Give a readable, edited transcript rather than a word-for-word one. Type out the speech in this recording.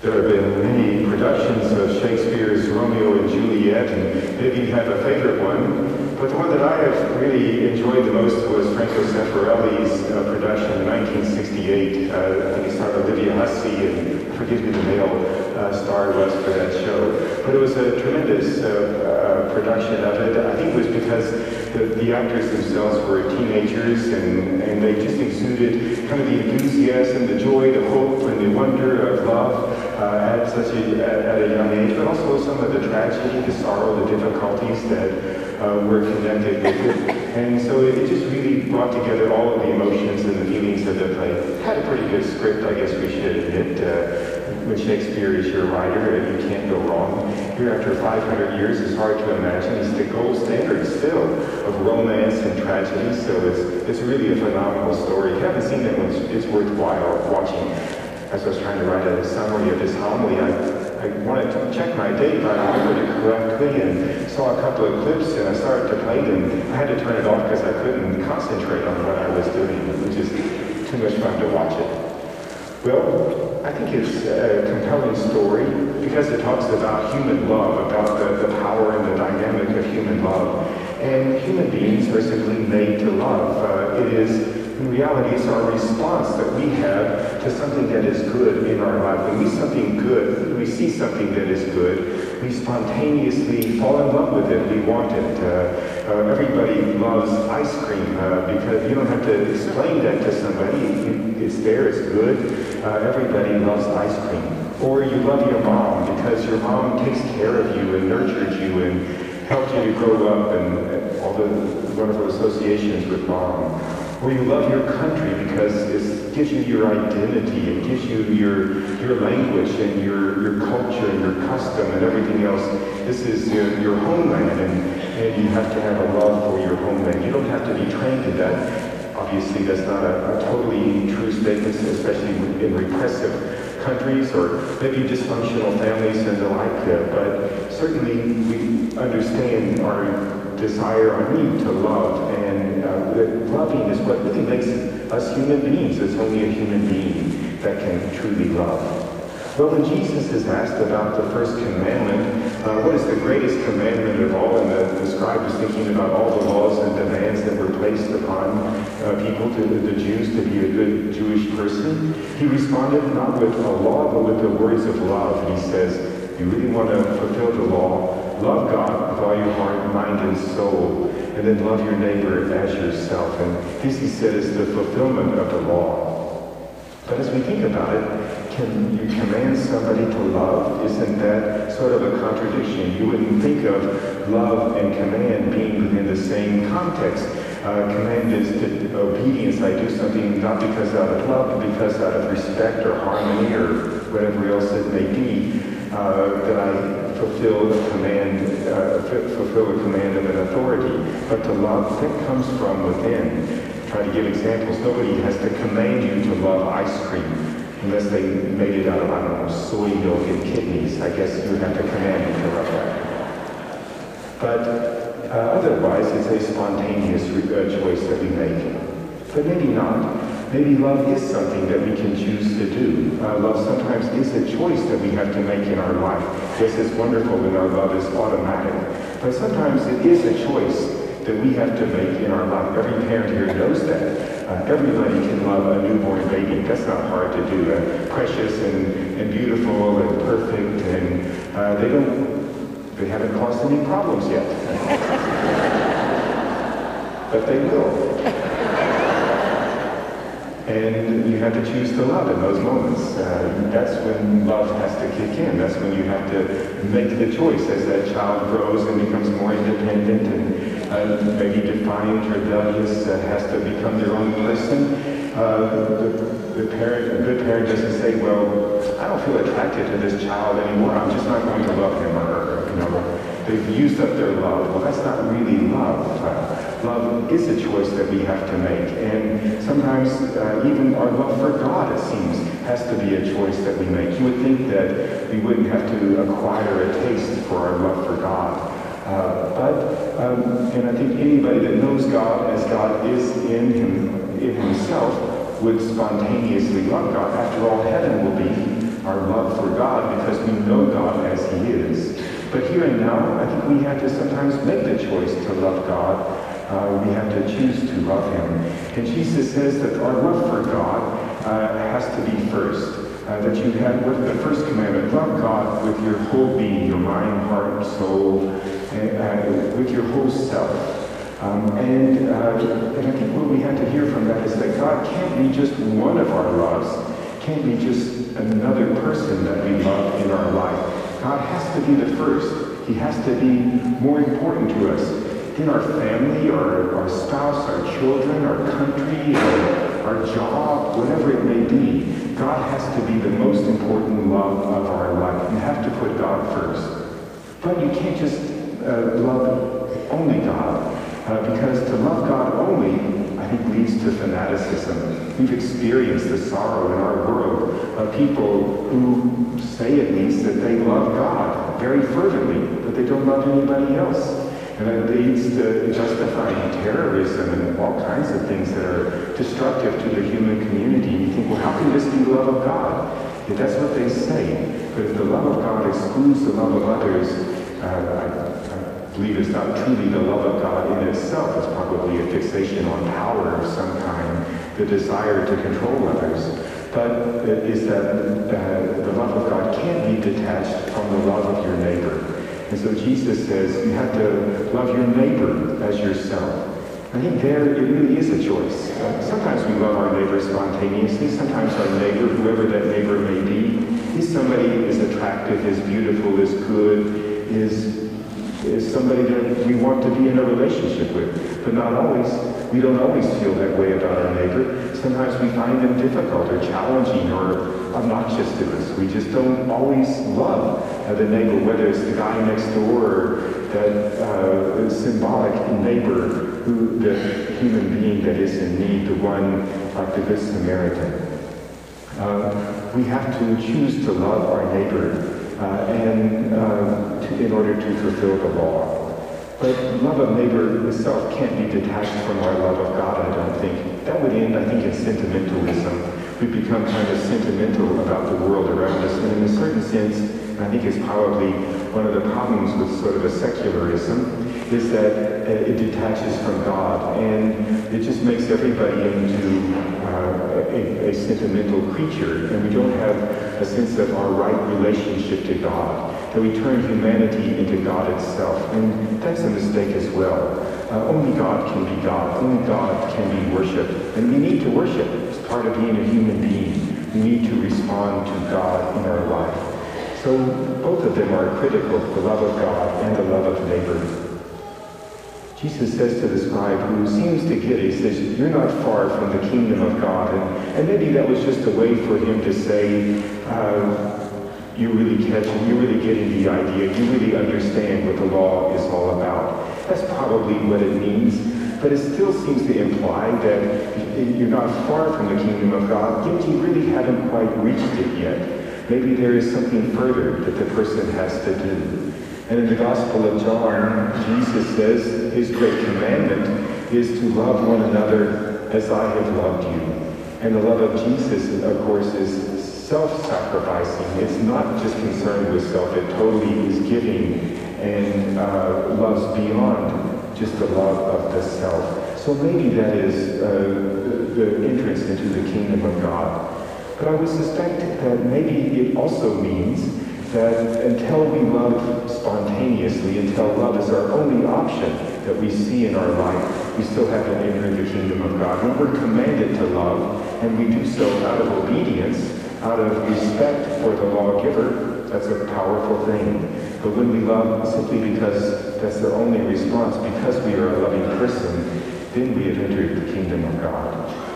There have been many productions of Shakespeare's Romeo and Juliet, and maybe you have a favorite one. But the one that I have really enjoyed the most was Franco Zeffirelli's production in 1968. I think he starred Olivia Hussey, and forgive me the male star was for that show. But it was a tremendous production of it. I think it was because the actors themselves were teenagers, and they just exuded kind of the enthusiasm, the joy, the hope, and the wonder of love at a young age, but also some of the tragedy, the sorrow, the difficulties that were connected with it. And so it just really brought together all of the emotions and the feelings of the play. It had a pretty good script, I guess we should admit. When Shakespeare is your writer, you can't go wrong. Here, after 500 years, it's hard to imagine. He's the gold standard still of romance and tragedy, so it's really a phenomenal story. If you haven't seen it, it's worthwhile watching. As I was trying to write a summary of this homily, I wanted to check my date, if I remembered it correctly, and saw a couple of clips, and I started to play them. I had to turn it off because I couldn't concentrate on what I was doing, which is too much fun to watch it. Well, I think it's a compelling story because it talks about human love, about the power and the dynamic of human love. And human beings are simply made to love. It is, in reality, it's our response that we have to something that is good in our life. When we see something that is good, we spontaneously fall in love with it. We want it. Everybody loves ice cream because you don't have to explain that to somebody. It's there, it's good. Everybody loves ice cream. Or you love your mom because your mom takes care of you and nurtured you and helped you to grow up, and all the wonderful associations with mom. Or you love your country because it gives you your identity, it gives you your language and your culture and your custom and everything else. This is your homeland, and you have to have a love for your homeland. You don't have to be trained in that. Obviously, that's not a totally true statement, especially in repressive countries or maybe dysfunctional families and the like, but certainly we understand our desire, our need to love, and that loving is what really makes us human beings. It's only a human being that can truly love. Well, when Jesus is asked about the first commandment, what is the greatest commandment of all, and the scribe was thinking about all the laws and demands that were placed upon people, to the Jews, to be a good Jewish person, he responded not with a law, but with the words of love. And he says, you really want to fulfill the law, love God with all your heart, mind, and soul, and then love your neighbor as yourself. And this, he said, is the fulfillment of the law. But as we think about it, can you command somebody to love? Isn't that sort of a contradiction? You wouldn't think of love and command being within the same context. Command is to obedience. I do something not because out of love, but because out of respect or harmony or whatever else it may be, that I fulfill the command of an authority. But to love, that comes from within. Try to give examples. Nobody has to command you to love ice cream unless they made it out of, I don't know, soy milk and kidneys. I guess you would have to command me to love that. But otherwise, it's a spontaneous choice that we make. But maybe not. Maybe love is something that we can choose to do. Love sometimes is a choice that we have to make in our life. Yes, it's wonderful when our love is automatic. But sometimes it is a choice that we have to make in our life. Every parent here knows that. Everybody can love a newborn baby. That's not hard to do. Precious and beautiful and perfect, and they haven't caused any problems yet. But they will. And you have to choose to love in those moments. That's when love has to kick in. That's when you have to make the choice as that child grows and becomes more independent and maybe defiant, rebellious, has to become their own person. A good parent doesn't say, well, I don't feel attracted to this child anymore. I'm just not going to love him or her. They've used up their love. Well, that's not really love. Love is a choice that we have to make. And sometimes even our love for God, it seems, has to be a choice that we make. You would think that we wouldn't have to acquire a taste for our love for God. And I think anybody that knows God as God is in himself would spontaneously love God. After all, heaven will be our love for God because we know God as he is. But here and now, I think we have to sometimes make the choice to love God. We have to choose to love him. And Jesus says that our love for God has to be first. That you have with the first commandment, love God with your whole being, your mind, heart, soul, with your whole self. And I think what we have to hear from that is that God can't be just one of our loves, can't be just another person that we love in our life. God has to be the first. He has to be more important to us. In our family, our spouse, our children, our country, our job, whatever it may be, God has to be the most important love of our life. You have to put God first. But you can't just love only God, because to love God only, I think, leads to fanaticism. We've experienced the sorrow in our world of people who say at least that they love God very fervently, but they don't love anybody else. And that leads to justifying terrorism and all kinds of things that are destructive to the human community. And you think, well, how can this be the love of God? If that's what they say. But if the love of God excludes the love of others, I believe it's not truly the love of God in itself. It's probably a fixation on power of some kind, the desire to control others. But is that the love of God can't be detached from the love of your neighbor. And so Jesus says you have to love your neighbor as yourself. I think there it really is a choice. Sometimes we love our neighbor spontaneously. Sometimes our neighbor, whoever that neighbor may be, is somebody who is attractive, is beautiful, is good, is somebody that we want to be in a relationship with. But not always. We don't always feel that way about our neighbor. Sometimes we find them difficult or challenging or obnoxious to us. We just don't always love the neighbor, whether it's the guy next door or that symbolic neighbor, the human being that is in need, the one like the Good Samaritan. We have to choose to love our neighbor in order to fulfill the law. But love of neighbor itself can't be detached from our love of God, I don't think. That would end, I think, in sentimentalism. We become kind of sentimental about the world around us. And in a certain sense, I think it's probably one of the problems with sort of a secularism, is that it detaches from God. And it just makes everybody into a sentimental creature. And we don't have a sense of our right relationship to God. That we turn humanity into God itself. And that's a mistake as well. Only God can be God. Only God can be worshipped. And we need to worship. It's part of being a human being. We need to respond to God in our life. So both of them are critical, the love of God and the love of neighbor. Jesus says to the scribe who seems to get it, he says, you're not far from the kingdom of God. And maybe that was just a way for him to say, you really catch it, you're really getting the idea, you really understand what the law is all about. That's probably what it means, but it still seems to imply that you're not far from the kingdom of God, yet you really haven't quite reached it yet. Maybe there is something further that the person has to do. And in the Gospel of John, Jesus says his great commandment is to love one another as I have loved you. And the love of Jesus, of course, is self-sacrificing. It's not just concerned with self. It totally is giving and loves beyond just the love of the self. So maybe that is the entrance into the kingdom of God. But I would suspect that maybe it also means that until we love spontaneously, until love is our only option that we see in our life, we still haven't entered the kingdom of God. When we're commanded to love, and we do so out of obedience, out of respect for the lawgiver, that's a powerful thing. But when we love simply because that's the only response, because we are a loving person, then we have entered the kingdom of God.